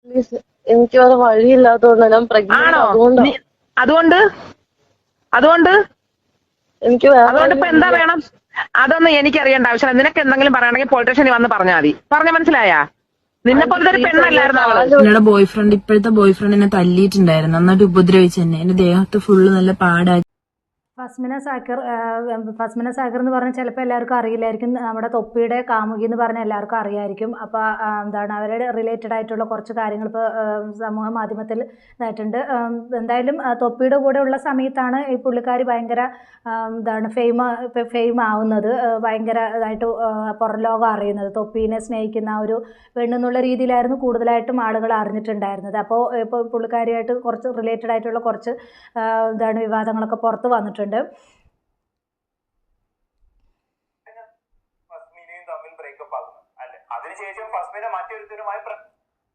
Please, എനിക്ക് വേറെ വഴിയില്ലാത്തതുകൊണ്ട് ഞാൻ പ്രഗ്നന്റ്. ആണോ? അതുകൊണ്ടാ. അതുകൊണ്ട് അതുകൊണ്ട് എനിക്ക് വേറെ അതുകൊണ്ട് ഇപ്പൊ എന്താ വഴിയില്ല. വേണം? അതൊന്നും എനിക്കറിയേണ്ട ആവശ്യമില്ല. നിനക്ക് എന്തെങ്കിലും പറയണമെങ്കിൽ പോലീസ് സ്റ്റേഷനിൽ വന്ന് പറഞ്ഞാൽ മതി. പറഞ്ഞ മനസ്സിലായാ? നിന്നെ ആന്റി പോലത്തെ ഒരു പ്ലീസ്, എന്നെ പെണ്ണല്ലായിരുന്നു അവള്. കാല് ഇപ്പോഴത്തെ ബോയ്ഫ്രണ്ട് എന്നെ തല്ലിയിട്ടുണ്ടായിരുന്നു, നന്നായിട്ട് ഉപദ്രവിച്ചു എന്നെ. എന്റെ ദേഹത്ത് ഫുള്ള് നല്ല പാടാക്കി. ഫസ്മിന സാക്കർ എന്ന് പറഞ്ഞാൽ ചിലപ്പോൾ എല്ലാവർക്കും അറിയില്ലായിരിക്കും. നമ്മുടെ തൊപ്പിയുടെ കാമുകി എന്ന് പറഞ്ഞാൽ എല്ലാവർക്കും അറിയായിരിക്കും. അപ്പോൾ എന്താണ് അവരുടെ റിലേറ്റഡ് ആയിട്ടുള്ള കുറച്ച് കാര്യങ്ങൾ ഇപ്പോൾ സമൂഹ മാധ്യമത്തിൽ ഇതായിട്ടുണ്ട്. എന്തായാലും തൊപ്പിയുടെ കൂടെ ഉള്ള സമയത്താണ് ഈ പുള്ളിക്കാരി ഭയങ്കര എന്താണ് ഫെയിം ആവുന്നത്, ഭയങ്കര ഇതായിട്ട് പുറം ലോകം അറിയുന്നത്. തൊപ്പീനെ സ്നേഹിക്കുന്ന ഒരു പെണ്ണെന്നുള്ള രീതിയിലായിരുന്നു കൂടുതലായിട്ടും ആളുകൾ അറിഞ്ഞിട്ടുണ്ടായിരുന്നത്. അപ്പോൾ ഇപ്പോൾ പുള്ളിക്കാരിയായിട്ട് കുറച്ച് റിലേറ്റഡ് ആയിട്ടുള്ള കുറച്ച് എന്താണ് വിവാദങ്ങളൊക്കെ പുറത്ത് വന്നിട്ടുണ്ട്.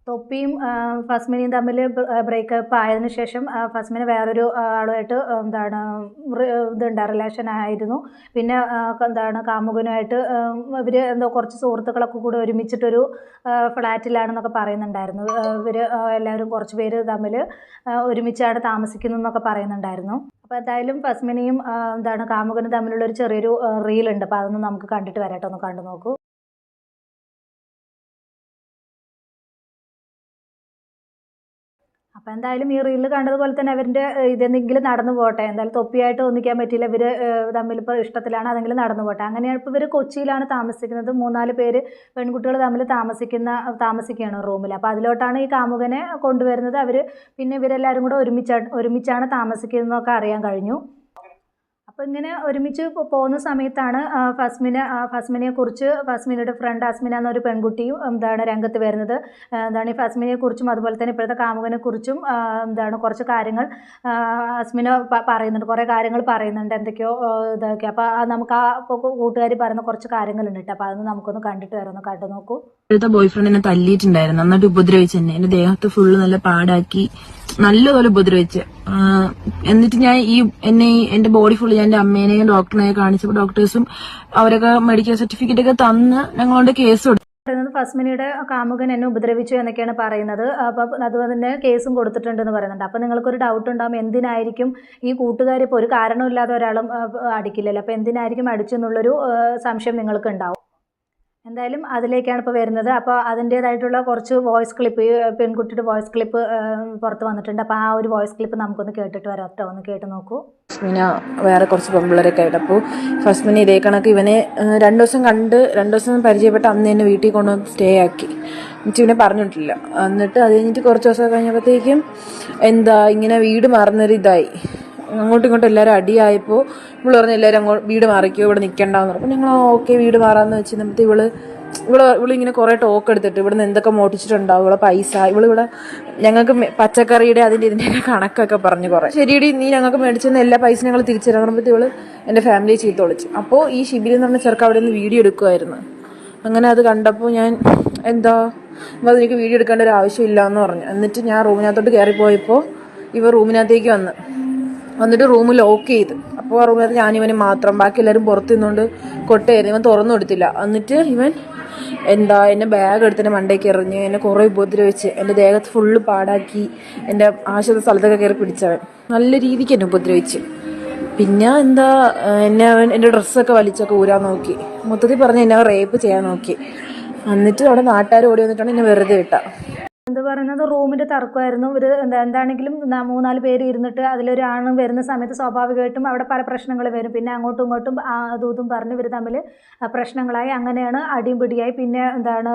തൊപ്പിയും ഫസ്മിനയും തമ്മിൽ ബ്രേക്കപ്പ് ആയതിനു ശേഷം ഫസ്മിന് വേറൊരു ആളുമായിട്ട് എന്താണ് റിലേഷൻ ആയിരുന്നു. പിന്നെ എന്താണ് കാമുകനുമായിട്ട് ഇവർ എന്തോ കുറച്ച് സുഹൃത്തുക്കളൊക്കെ കൂടി ഒരുമിച്ചിട്ടൊരു ഫ്ലാറ്റിലാണെന്നൊക്കെ പറയുന്നുണ്ടായിരുന്നു. ഇവർ എല്ലാവരും കുറച്ച് പേര് തമ്മിൽ ഒരുമിച്ചാണ് താമസിക്കുന്നതെന്നൊക്കെ പറയുന്നുണ്ടായിരുന്നു. അപ്പോൾ എന്തായാലും ഫസ്മിനയും എന്താണ് കാമുകനും തമ്മിലുള്ളൊരു ചെറിയൊരു റീലുണ്ട്. അപ്പോൾ അതൊന്ന് നമുക്ക് കണ്ടിട്ട് വരട്ടെ, ഒന്ന് കണ്ടു നോക്കൂ. അപ്പോൾ എന്തായാലും ഈ റീലിൽ കണ്ടതുപോലെ തന്നെ അവരുടെ ഇതെന്തെങ്കിലും നടന്നു പോട്ടെ. എന്തായാലും തൊപ്പിയായിട്ട് ഒന്നിക്കാൻ പറ്റിയില്ല, ഇവർ തമ്മിലിപ്പോൾ ഇഷ്ടത്തിലാണ്, അതെങ്കിലും നടന്നു പോട്ടെ. അങ്ങനെയാണ് ഇപ്പോൾ ഇവർ കൊച്ചിയിലാണ് താമസിക്കുന്നത്. 3-4 പേര് പെൺകുട്ടികൾ തമ്മിൽ താമസിക്കുകയാണ് റൂമിൽ. അപ്പോൾ അതിലോട്ടാണ് ഈ കാമുകനെ കൊണ്ടുവരുന്നത്. അവർ പിന്നെ ഇവരെല്ലാവരും കൂടെ ഒരുമിച്ചാണ് താമസിക്കുന്നതെന്നൊക്കെ അറിയാൻ കഴിഞ്ഞു. അപ്പോൾ ഇങ്ങനെ ഒരുമിച്ച് പോകുന്ന സമയത്താണ് ഫസ്മിനെക്കുറിച്ച് ഫസ്മിനയുടെ ഫ്രണ്ട് അസ്മിന എന്നൊരു പെൺകുട്ടിയും എന്താണ് രംഗത്ത് വരുന്നത്. എന്താണ് ഈ ഫസ്മിനെക്കുറിച്ചും അതുപോലെ തന്നെ ഇപ്പോഴത്തെ കാമുകനെക്കുറിച്ചും എന്താണ് കുറച്ച് കാര്യങ്ങൾ അസ്മിന പറയുന്നുണ്ട്, കുറേ കാര്യങ്ങൾ പറയുന്നുണ്ട്, എന്തൊക്കെയോ ഇതൊക്കെ. അപ്പോൾ നമുക്ക് ആ കൂട്ടുകാർ പറയുന്ന കുറച്ച് കാര്യങ്ങളുണ്ട് കേട്ടോ. അപ്പോൾ അതൊന്ന് നമുക്കൊന്ന് കണ്ടിട്ട് വരാം, ഒന്ന് കണ്ടു നോക്കൂ. ഇപ്പോഴത്തെ ബോയ്ഫ്രണ്ട് എന്നെ തല്ലിയിട്ടുണ്ടായിരുന്നു, നന്നായിട്ട് ഉപദ്രവിച്ചു എന്നെ. എന്റെ ദേഹത്ത് ഫുള്ള് നല്ല പാടാക്കി, നല്ലപോലെ ഉപദ്രവിച്ച്. എന്നിട്ട് ഞാൻ എന്റെ ബോഡി ഫുള്ള് ഞാൻ എന്റെ അമ്മേനെയും ഡോക്ടറിനെയും കാണിച്ചപ്പോൾ ഡോക്ടേഴ്സും അവരൊക്കെ മെഡിക്കൽ സർട്ടിഫിക്കറ്റ് ഒക്കെ തന്ന് ഞങ്ങളോട് കേസ് കൊടുത്തു. ഫസ്മിനയുടെ കാമുകൻ എന്നെ ഉപദ്രവിച്ചു എന്നൊക്കെയാണ് പറയുന്നത്. അപ്പോൾ അതുപോലെ തന്നെ കേസും കൊടുത്തിട്ടുണ്ടെന്ന് പറയുന്നുണ്ട്. അപ്പോൾ നിങ്ങൾക്കൊരു ഡൗട്ട് ഉണ്ടാകും, എന്തിനായിരിക്കും ഈ കൂട്ടുകാർ, ഇപ്പോൾ ഒരു കാരണമില്ലാതെ ഒരാളും അടിക്കില്ലല്ലോ, അപ്പോൾ എന്തിനായിരിക്കും അടിച്ചെന്നുള്ളൊരു സംശയം നിങ്ങൾക്ക് ഉണ്ടാവും. എന്തായാലും അതിലേക്കാണ് ഇപ്പോൾ വരുന്നത്. അപ്പോൾ അതിൻ്റേതായിട്ടുള്ള കുറച്ച് വോയിസ് ക്ലിപ്പ്, ഈ പെൺകുട്ടിയുടെ വോയിസ് ക്ലിപ്പ് പുറത്ത് വന്നിട്ടുണ്ട്. അപ്പോൾ ആ ഒരു വോയിസ് ക്ലിപ്പ് നമുക്കൊന്ന് കേട്ടിട്ട് വരാം കേട്ടോ, ഒന്ന് കേട്ട് നോക്കൂ. ഫസ്മിന വേറെ കുറച്ച് പെൺപിള്ളേരൊക്കെ ആയിട്ട്, അപ്പോൾ ഫസ്മിന ഇതേ കണക്ക് ഇവനെ 2 ദിവസം പരിചയപ്പെട്ട് അന്ന് എന്നെ വീട്ടിൽ കൊണ്ടുവന്ന് സ്റ്റേ ആക്കി. എന്നിട്ട് ഇവനെ പറഞ്ഞിട്ടില്ല. എന്നിട്ട് അത് കഴിഞ്ഞിട്ട് കുറച്ച് ദിവസം കഴിഞ്ഞപ്പോഴത്തേക്കും ഇങ്ങനെ വീട് മാറുന്നൊരു ഇതായി, അങ്ങോട്ടും ഇങ്ങോട്ടും എല്ലാവരും അടിയായപ്പോൾ ഇവള് പറഞ്ഞ് എല്ലാവരും വീട് മാറിക്കോ, ഇവിടെ നിൽക്കണ്ടെന്ന് പറഞ്ഞു. അപ്പോൾ ഞങ്ങൾ ഓക്കെ വീട് മാറാമെന്ന് വെച്ച് നമുക്ക് ഇവളിങ്ങനെ കുറേ ടോക്ക് എടുത്തിട്ട് ഇവിടുന്ന് എന്തൊക്കെ മോട്ടിച്ചിട്ടുണ്ടാവും, ഇവളെ പൈസ, ഇവിടെ ഞങ്ങൾക്ക് പച്ചക്കറിയുടെ ഇതിൻ്റെയൊക്കെ കണക്കൊക്കെ പറഞ്ഞു കുറേ. ശരിയടി, നീ ഞങ്ങൾക്ക് മേടിച്ചെന്ന് എല്ലാ പൈസ ഞങ്ങൾ തിരിച്ചു തരാൻ പറയുമ്പോൾ ഇവള് എൻ്റെ ഫാമിലിയെ ചീത്ത വിളിച്ചു. അപ്പോൾ ഈ ഷിബിരി എന്ന് പറഞ്ഞ ചെറുക്ക അവിടെ നിന്ന് വീഡിയോ എടുക്കുമായിരുന്നു. അങ്ങനെ അത് കണ്ടപ്പോൾ ഞാൻ അതെനിക്ക് വീഡിയോ എടുക്കേണ്ട ഒരു ആവശ്യമില്ല എന്ന് പറഞ്ഞു. എന്നിട്ട് ഞാൻ റൂമിനകത്തോട്ട് കയറിപ്പോയപ്പോൾ ഇവ റൂമിനകത്തേക്ക് വന്നിട്ട് റൂം ലോക്ക് ചെയ്ത്. അപ്പോൾ ആ റൂമിനകത്ത് ഞാനിവനും മാത്രം, ബാക്കി എല്ലാവരും പുറത്ത് നിന്നുകൊണ്ട് കൊട്ടയായിരുന്നു. ഇവൻ തുറന്നു കൊടുത്തില്ല. എന്നിട്ട് ഇവൻ എന്നെ ബാഗ് എടുത്തിട്ട് മണ്ടയ്ക്ക് എറിഞ്ഞ് എന്നെ കുറേ ഉപദ്രവിച്ച് എൻ്റെ ദേഹത്ത് ഫുള്ള് പാടാക്കി. എൻ്റെ ആശുപത്രി സ്ഥലത്തൊക്കെ കയറി പിടിച്ചവൻ നല്ല രീതിക്ക് എന്നെ ഉപദ്രവിച്ച്. പിന്നെ അവൻ എൻ്റെ ഡ്രസ്സൊക്കെ വലിച്ചൊക്കെ ഊരാൻ നോക്കി. മൊത്തത്തിൽ പറഞ്ഞ് എന്നെ റേപ്പ് ചെയ്യാൻ നോക്കി. എന്നിട്ട് അവിടെ നാട്ടുകാർ ഓടി വന്നിട്ടാണ് എന്നെ വെറുതെ വിട്ട. പറയുന്നത് റൂമിൻ്റെ തർക്കമായിരുന്നു. ഒരു എന്താണെങ്കിലും 3-4 പേര് ഇരുന്നിട്ട് അതിലൊരാണും വരുന്ന സമയത്ത് സ്വാഭാവികമായിട്ടും അവിടെ പല പ്രശ്നങ്ങൾ വരും. പിന്നെ അങ്ങോട്ടും ഇങ്ങോട്ടും അതും പറഞ്ഞ് ഇവർ തമ്മിൽ പ്രശ്നങ്ങളായി. അങ്ങനെയാണ് അടിയും പിടിയായി. പിന്നെ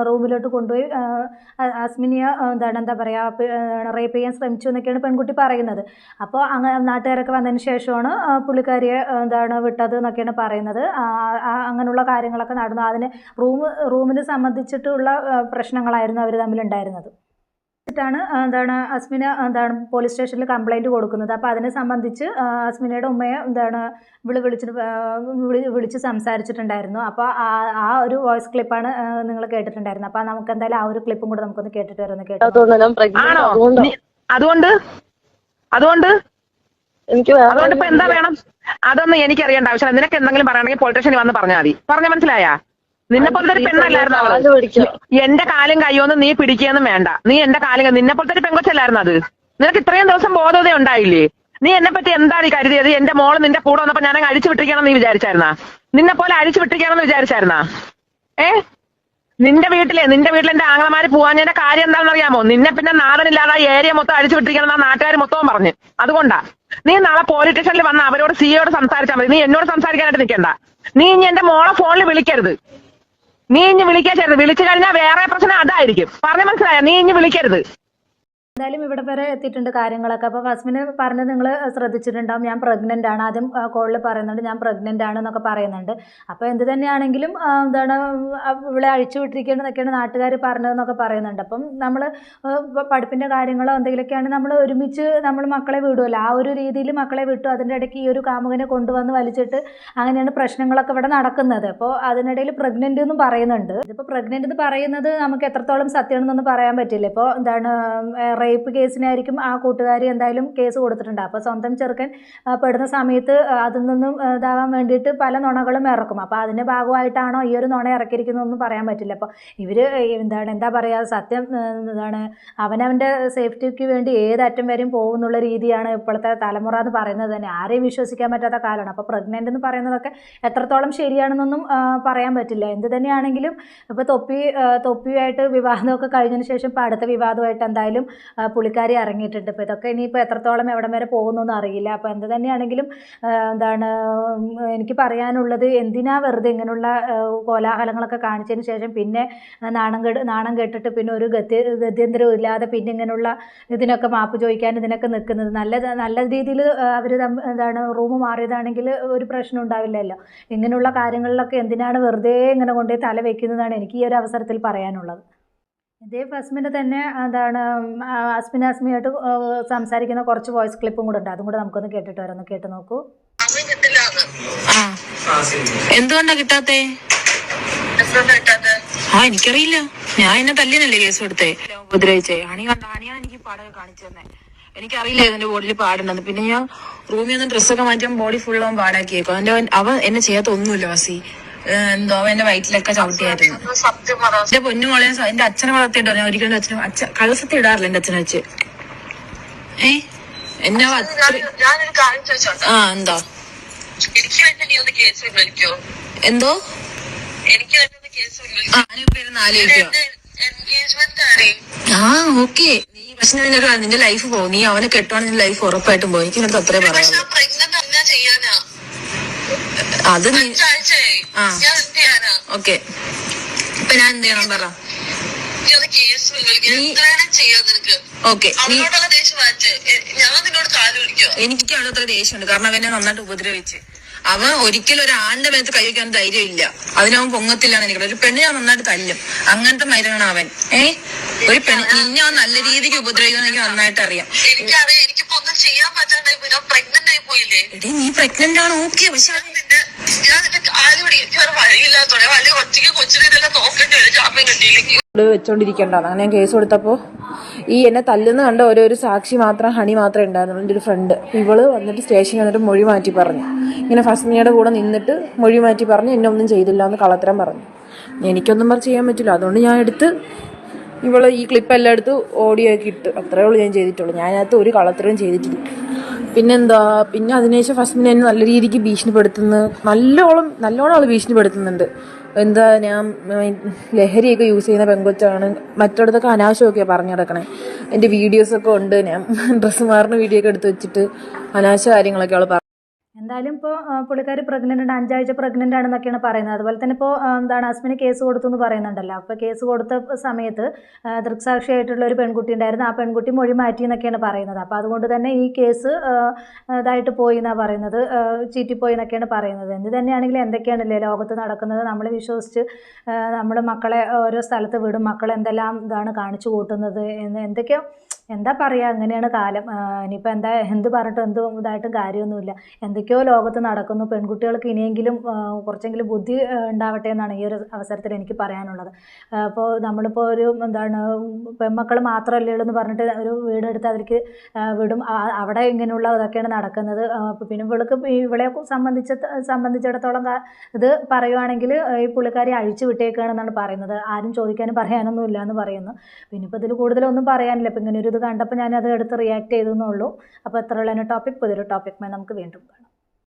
റൂമിലോട്ട് കൊണ്ടുപോയി അസ്മിനിയെ റേപ്പ് ചെയ്യാൻ ശ്രമിച്ചു എന്നൊക്കെയാണ് പെൺകുട്ടി പറയുന്നത്. അപ്പോൾ നാട്ടുകാരൊക്കെ വന്നതിന് ശേഷമാണ് പുള്ളിക്കാരിയെ വിട്ടത് എന്നൊക്കെയാണ് പറയുന്നത്. അങ്ങനെയുള്ള കാര്യങ്ങളൊക്കെ നടന്നു. അതിന് റൂമിനെ സംബന്ധിച്ചിട്ടുള്ള പ്രശ്നങ്ങളായിരുന്നു അവർ തമ്മിലുണ്ടായിരുന്നത്. ാണ് അസ്മിന പോലീസ് സ്റ്റേഷനിൽ കംപ്ലൈൻറ്റ് കൊടുക്കുന്നത്. അപ്പോൾ അതിനെ സംബന്ധിച്ച് അസ്മിനയുടെ ഉമ്മയെ വിളിച്ച് സംസാരിച്ചിട്ടുണ്ടായിരുന്നു. അപ്പോൾ ആ ഒരു വോയിസ് ക്ലിപ്പാണ് നിങ്ങൾ കേട്ടിട്ടുണ്ടായിരുന്നത്. അപ്പോൾ നമുക്ക് എന്തായാലും ആ ഒരു ക്ലിപ്പും കൂടെ നമുക്കൊന്ന് കേട്ടിട്ട് വരുമെന്ന് കേട്ടോ. അതുകൊണ്ട് ഇപ്പൊ എന്താ വേണം? അതൊന്നും എനിക്കറിയേണ്ട ആവശ്യമില്ല. നിനക്ക് എന്തെങ്കിലും പറയണമെങ്കിൽ പോലീസ് സ്റ്റേഷനിൽ വന്ന് പറഞ്ഞാൽ മതി. പറഞ്ഞ മനസ്സിലായാ? നിന്നെ പോലത്തെ ഒരു പെണ്ണല്ലായിരുന്നു അവള്. കാല് പിടിക്കാം. എന്റെ കാലും കയ്യൊന്നും നീ പിടിക്കുകയൊന്നും വേണ്ട. നീ എന്റെ കാലും നിന്നെ പോലത്തെ ഒരു പെങ്കൊച്ചല്ലായിരുന്നു അത്. നിനക്ക് ഇത്രയും ദിവസം ബോധത ഉണ്ടായില്ലേ? നീ എന്നെ പറ്റി എന്താണ് ഈ കരുതിയത്? എന്റെ മോള് നിന്റെ കൂടെ വന്നപ്പോ ഞാൻ അഴിച്ചു വിട്ടിരിക്കണം നീ വിചാരിച്ചായിരുന്നാ? നിന്നെ പോലെ അഴിച്ചു വിട്ടിരിക്കണമെന്ന് വിചാരിച്ചായിരുന്നാ? നിന്റെ വീട്ടിൽ എന്റെ ആങ്ങളമാര് പോവാഞ്ഞതിന്റെ കാര്യം എന്താണെന്ന് അറിയാമോ? നിന്നെ പിന്നെ നാടനില്ലാതെ ഏരിയ മൊത്തം അഴിച്ചു വിട്ടിരിക്കണം എന്നാ നാട്ടുകാർ മൊത്തവും പറഞ്ഞു. അതുകൊണ്ടാ നീ നാളെ പോലീസ് സ്റ്റേഷനിൽ വന്ന് അവരോട് സിയോട് സംസാരിച്ചാൽ മതി. നീ എന്നോട് സംസാരിക്കാനായിട്ട് നിൽക്കണ്ട. നീ ഇനി എന്റെ മോളെ ഫോണിൽ വിളിക്കരുത്. നീ ഇനി വിളിക്കരുത്. വിളിച്ചു കഴിഞ്ഞാൽ വേറെ പ്രശ്നം അതായിരിക്കും. പറഞ്ഞു മനസ്സിലായ? നീ ഇനി വിളിക്കരുത്. എന്തായാലും ഇവിടെ വരെ എത്തിയിട്ടുണ്ട് കാര്യങ്ങളൊക്കെ. അപ്പോൾ ഫസ്മിന് പറഞ്ഞത് നിങ്ങൾ ശ്രദ്ധിച്ചിട്ടുണ്ടാവും, ഞാൻ പ്രഗ്നൻ്റ് ആണ്. ആദ്യം കോളിൽ പറയുന്നുണ്ട് ഞാൻ പ്രഗ്നൻ്റ് ആണ് എന്നൊക്കെ പറയുന്നുണ്ട്. അപ്പോൾ എന്ത് തന്നെയാണെങ്കിലും എന്താണ് ഇവിടെ അഴിച്ചു വിട്ടിരിക്കേണ്ടതൊക്കെയാണ് നാട്ടുകാർ പറഞ്ഞതെന്നൊക്കെ പറയുന്നുണ്ട്. അപ്പം നമ്മൾ പഠിപ്പിൻ്റെ കാര്യങ്ങളോ എന്തെങ്കിലുമൊക്കെയാണ് നമ്മൾ ഒരുമിച്ച് നമ്മൾ മക്കളെ വിടുമല്ലോ, ആ ഒരു രീതിയിൽ മക്കളെ വിട്ടു. അതിൻ്റെ ഇടയ്ക്ക് ഈ ഒരു കാമുകനെ കൊണ്ടുവന്ന് വലിച്ചിട്ട് അങ്ങനെയാണ് പ്രശ്നങ്ങളൊക്കെ ഇവിടെ നടക്കുന്നത്. അപ്പോൾ അതിനിടയിൽ പ്രഗ്നൻ്റ് എന്നും പറയുന്നുണ്ട്. ഇതിപ്പോൾ പ്രഗ്നൻ്റ് എന്ന് പറയുന്നത് നമുക്ക് എത്രത്തോളം സത്യമാണെന്നൊന്നും പറയാൻ പറ്റില്ല. ഇപ്പോൾ എന്താണ് റേപ്പ് കേസിനായിരിക്കും ആ കൂട്ടുകാരി എന്തായാലും കേസ് കൊടുത്തിട്ടുണ്ട്. അപ്പോൾ സ്വന്തം ചെറുക്കൻ പെടുന്ന സമയത്ത് അതിൽ നിന്നും ഇതാകാൻ വേണ്ടിയിട്ട് പല നുണകളും ഇറക്കും. അപ്പോൾ അതിൻ്റെ ഭാഗമായിട്ടാണോ ഈ ഒരു നുണ ഇറക്കിയിരിക്കുന്നതെന്നും പറയാൻ പറ്റില്ല. അപ്പോൾ ഇവർ എന്താ പറയുക, സത്യം അവനവൻ്റെ സേഫ്റ്റിക്ക് വേണ്ടി ഏതറ്റം വരെയും പോകുന്നുള്ള രീതിയാണ് ഇപ്പോഴത്തെ തലമുറ എന്ന് പറയുന്നത് തന്നെ. ആരെയും വിശ്വസിക്കാൻ പറ്റാത്ത കാലമാണ്. അപ്പോൾ പ്രഗ്നൻ്റ് എന്ന് പറയുന്നതൊക്കെ എത്രത്തോളം ശരിയാണെന്നൊന്നും പറയാൻ പറ്റില്ല. എന്ത് തന്നെയാണെങ്കിലും ഇപ്പോൾ തൊപ്പിയായിട്ട് വിവാദമൊക്കെ കഴിഞ്ഞതിന് ശേഷം ഇപ്പോൾ അടുത്ത വിവാദമായിട്ട് എന്തായാലും പുള്ളിക്കാരി ഇറങ്ങിയിട്ടുണ്ട്. ഇപ്പോൾ ഇതൊക്കെ ഇനിയിപ്പോൾ എത്രത്തോളം എവിടം വരെ പോകുന്നൊന്നും അറിയില്ല. അപ്പോൾ എന്ത് തന്നെയാണെങ്കിലും എനിക്ക് പറയാനുള്ളത്, എന്തിനാ വെറുതെ ഇങ്ങനെയുള്ള കോലാഹലങ്ങളൊക്കെ കാണിച്ചതിന് ശേഷം പിന്നെ നാണം കെട്ടിട്ട് പിന്നെ ഒരു ഗത്യന്തരവും ഇല്ലാതെ പിന്നെ ഇങ്ങനെയുള്ള ഇതിനൊക്കെ മാപ്പ് ചോദിക്കാൻ ഇതിനൊക്കെ നിൽക്കുന്നത്. നല്ല രീതിയിൽ അവർ റൂം മാറിയതാണെങ്കിൽ ഒരു പ്രശ്നം ഉണ്ടാവില്ലല്ലോ. ഇങ്ങനെയുള്ള കാര്യങ്ങളിലൊക്കെ എന്തിനാണ് വെറുതെ ഇങ്ങനെ കൊണ്ടുപോയി തല വയ്ക്കുന്നതാണ് എനിക്ക് ഈ ഒരു അവസരത്തിൽ പറയാനുള്ളത്. ഇതേ ഫസ്മിൻ്റെ തന്നെ അസ്മിയായിട്ട് സംസാരിക്കുന്ന കുറച്ച് വോയിസ് ക്ലിപ്പും കൂടെ ഉണ്ട്. അതും കൂടെ നമുക്കൊന്ന് കേട്ടിട്ട് വരാം. ഒന്ന് കേട്ട് നോക്കൂ. എന്തുകൊണ്ടാ കിട്ടാത്തേ? എനിക്കറിയില്ല. ഞാൻ എന്നെ തല്ലിയനല്ലേ കേസ് കൊടുത്തേ, ഉപദ്രവിച്ചേ. അണിയാണ് എനിക്ക് പാടൊക്കെ കാണിച്ചു തന്നെ. എനിക്കറിയില്ല ഇതിന്റെ ബോഡിയിൽ പാടുണ്ടെന്ന്. പിന്നെ ഞാൻ റൂമിൽ നിന്ന് ഡ്രസ്സൊക്കെ മാറ്റാൻ ബോഡി ഫുൾ അവൻ പാടാക്കിയേക്കും. അവൻ എന്നെ ചെയ്യാത്ത ഒന്നുമില്ല വാസി. എന്തോ എന്റെ വയറ്റിലൊക്കെ ചവിട്ടിയായിരുന്നു. എന്റെ പൊന്നുമോളെ എന്റെ അച്ഛനെ വളർത്തിയിട്ടോ. ഞാൻ ഒരിക്കലും അച്ഛൻ കള്ളസത്യം ഇടാറില്ല എന്റെ അച്ഛനെ വെച്ച്. എന്നെ എന്താ എന്തോ ഓക്കെ. നീ പക്ഷെ നിന്റെ ലൈഫ് പോകും. നീ അവനെ കെട്ടുവാണ് നിന്റെ ലൈഫ് ഉറപ്പായിട്ടും പോകും. എനിക്ക് നിനക്ക് അത്രേ പറയാം. അത് ഓക്കെ. ഇപ്പൊ ഞാൻ എന്ത് ചെയ്യണം പറ? ഓക്കെ, എനിക്ക് അവിടെ അത്ര ദേഷ്യമുണ്ട്. കാരണം അവനെ നന്നായിട്ട് ഉപദ്രവിച്ച്. അവൻ ഒരിക്കലും ഒരു ആണിന്റെ മേത്ത് കൈ വയ്ക്കാൻ ധൈര്യം ഇല്ല. അതിനവൻ പൊങ്ങത്തില്ലാണ് എനിക്ക്. ഒരു പെണ്ണിനെ അവൻ നന്നായിട്ട് തല്ലും. അങ്ങനത്തെ മൈരനാണ് അവൻ. ഒരു പെണ്ണ് നിന്നെ അവൻ നല്ല രീതിക്ക് ഉപദ്രവിക്കുമെന്ന് എനിക്ക് നന്നായിട്ട് അറിയാം. എടീ നീ പ്രഗ്നന്റ് ആണ് ഓക്കെ. പക്ഷെ വെച്ചോണ്ടിരിക്കണ്ടാന്ന് അങ്ങനെ ഞാൻ കേസ് കൊടുത്തപ്പോൾ ഈ എന്നെ തല്ലുന്ന കണ്ട ഒരു സാക്ഷി മാത്രം, ഹണി മാത്രമേ ഉണ്ടായിരുന്നുള്ളൂ, എൻ്റെ ഒരു ഫ്രണ്ട്. ഇവള് വന്നിട്ട് സ്റ്റേഷനിൽ വന്നിട്ട് മൊഴി മാറ്റി പറഞ്ഞു. ഇങ്ങനെ ഫസ്മിയുടെ കൂടെ നിന്നിട്ട് മൊഴി മാറ്റി പറഞ്ഞ് എന്നെ ഒന്നും ചെയ്തില്ല എന്ന് കള്ളത്തരം പറഞ്ഞു. എനിക്കൊന്നും ചെയ്യാൻ പറ്റില്ല. അതുകൊണ്ട് ഞാൻ എടുത്ത് ഇവള് ഈ ക്ലിപ്പ് എല്ലാം എടുത്ത് ഓഡിയോ ആക്കി ഇട്ട്. അത്രേ ഉള്ളൂ ഞാൻ ചെയ്തിട്ടുള്ളൂ. ഞാനകത്ത് ഒരു കള്ളത്തരവും ചെയ്തിട്ടില്ല. പിന്നെ അതിനുശേഷം ഫസ്മിനെ എന്നെ നല്ല രീതിക്ക് ഭീഷണിപ്പെടുത്തുന്നു. നല്ലോണം ആൾ ഭീഷണിപ്പെടുത്തുന്നുണ്ട്. ഞാൻ ലഹരിയൊക്കെ യൂസ് ചെയ്യുന്ന പെങ്കൊച്ചാണ്, മറ്റിടത്തൊക്കെ അനാവശ്യമൊക്കെയാണ് പറഞ്ഞു നടക്കണേ. എൻ്റെ വീഡിയോസൊക്കെ ഉണ്ട്. ഞാൻ ഡ്രസ്സ് മാറുന്ന വീഡിയോ ഒക്കെ എടുത്ത് വെച്ചിട്ട് അനാവശ്യ കാര്യങ്ങളൊക്കെ അവൾ പറഞ്ഞു. എന്തായാലും ഇപ്പോൾ പുള്ളിക്കാരി പ്രഗ്നൻ്റ് ഉണ്ട്, 5 ആഴ്ച പ്രഗ്നൻ്റ് ആണെന്നൊക്കെയാണ് പറയുന്നത്. അതുപോലെ തന്നെ ഇപ്പോൾ അസ്മിന് കേസ് കൊടുത്തു എന്ന് പറയുന്നുണ്ടല്ലോ. അപ്പോൾ കേസ് കൊടുത്ത സമയത്ത് ദൃക്സാക്ഷിയായിട്ടുള്ള ഒരു പെൺകുട്ടി ഉണ്ടായിരുന്നു. ആ പെൺകുട്ടി മൊഴി മാറ്റി എന്നൊക്കെയാണ് പറയുന്നത്. അപ്പോൾ അതുകൊണ്ട് തന്നെ ഈ കേസ് ഇതായിട്ട് പോയി എന്നാണ് പറയുന്നത്, ചീറ്റിപ്പോയി എന്നൊക്കെയാണ് പറയുന്നത്. എന്ത് തന്നെയാണെങ്കിലും എന്തൊക്കെയാണല്ലേ ലോകത്ത് നടക്കുന്നത്. നമ്മൾ വിശ്വസിച്ച് നമ്മൾ മക്കളെ ഓരോ സ്ഥലത്ത് വിടും. മക്കളെ എന്തെല്ലാം കാണിച്ചു കൂട്ടുന്നത് എന്തൊക്കെയോ എന്താ പറയുക, അങ്ങനെയാണ് കാലം. ഇനിയിപ്പോൾ എന്ത് പറഞ്ഞിട്ടും ഇതായിട്ടും കാര്യമൊന്നുമില്ല. എന്തൊക്കെയോ ലോകത്ത് നടക്കുന്നു. പെൺകുട്ടികൾക്ക് ഇനിയെങ്കിലും കുറച്ചെങ്കിലും ബുദ്ധി ഉണ്ടാവട്ടെ എന്നാണ് ഈ ഒരു അവസരത്തിൽ എനിക്ക് പറയാനുള്ളത്. അപ്പോൾ നമ്മളിപ്പോൾ ഒരു പെൺമക്കൾ മാത്രമല്ലേ ഉള്ളൂ എന്ന് പറഞ്ഞിട്ട് ഒരു വീടെടുത്ത് അതിലേക്ക് വിടും. അവിടെ ഇങ്ങനെയുള്ള ഇതൊക്കെയാണ് നടക്കുന്നത്. പിന്നെ ഇവളെ സംബന്ധിച്ചിടത്തോളം ഇത് പറയുവാണെങ്കിൽ ഈ പുള്ളിക്കാരി അഴിച്ചു വിട്ടേക്കുകയാണെന്നാണ് പറയുന്നത്. ആരും ചോദിക്കാനും പറയാനൊന്നും ഇല്ല എന്ന് പറയുന്നു. പിന്നെ ഇപ്പോൾ ഇതിൽ കൂടുതലൊന്നും പറയാനില്ല. ഇപ്പം ഇങ്ങനെ ഒരു ഇത് കണ്ടപ്പോൾ ഞാനത് എടുത്ത് റിയാക്ട് ചെയ്തെന്നുള്ളൂ. അപ്പോൾ എത്രയുള്ള ടോപ്പിക് പുതിയൊരു ടോപ്പിക്കുമായി നമുക്ക് വീണ്ടും കാണാം.